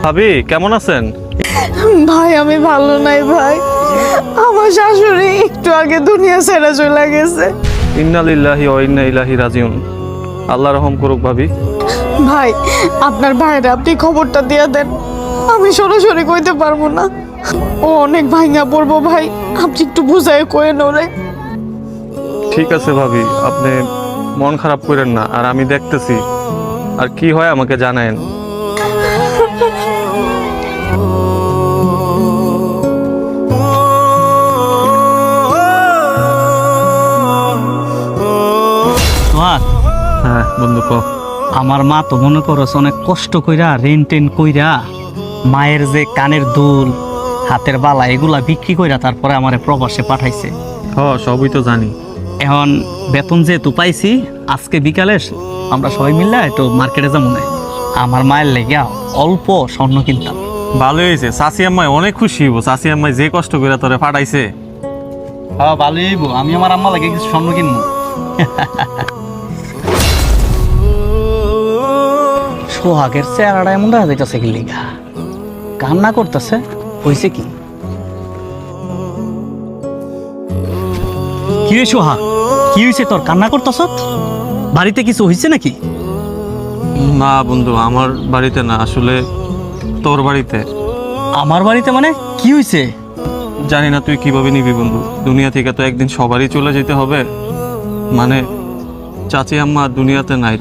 ভাবি কেমন আছেন? ভাই আমি ভালো নাই ভাই, আমার শাশুড়ি একটু আগে দুনিয়া ছেড়ে চলে গেছে। ইন্না লিল্লাহি ওয়া ইন্না ইলাইহি রাজিউন। আল্লাহ রহম করুক ভাবি। ভাই আপনার ভাইরা আপনি খবরটা দিয়ে দেন, আমি সরাসরি কইতে পারবো না, ও অনেক ভাঙা পড়বো ভাই, আপনি একটু বুঝাই কয়ে ওরে। ঠিক আছে ভাবি, আপনি মন খারাপ করেন না, আর আমি দেখতেছি, আর কি হয় আমাকে জানায়েন। সোহাগ, হ্যাঁ বন্ধু কও। আমার মা তো মনে করছ অনেক কষ্ট কইরা রেন টেন কইরা মায়ের যে কানের দুল হাতের বালা এগুলা বিক্রি কইরা তারপরে আমারে প্রবাসে পাঠাইছে। সবই তো জানি। এখন বেতন যেহেতু পাইছি, আজকে বিকালে আমরা সবাই মিলে একটু মার্কেটে যাবো না, আমার মায়ের লেগে অল্প স্বর্ণ কিনতাম। ভালো হয়েছে, চাচি আম্মাই অনেক খুশি হইব। চাচি আম্মাই যে কষ্ট করে তোরে পাঠাইছে। হ্যাঁ ভালোই হইব, আমি আমার আম্মা লাগে কিছু স্বর্ণ কিনবো। সোহাগের চেহারাটা এমন দেখা যাইতেছে কি লিগা, কান্না করতেছে, হয়েছে কি? কি রে সোহাগ, কি হয়েছে তোর, কান্না করতেছ? বাড়িতে কিছু হয়েছে নাকি? না বন্ধু, আমার বাড়িতে না, আসলে তোর বাড়িতে। আমার বাড়িতে মানে কি হয়েছে? জানি না তুই কিভাবে নিবি বন্ধু, দুনিয়া থেকে তো একদিন সবারই চলে যেতে হবে। মানে চাচি আম্মা দুনিয়াতে নাই।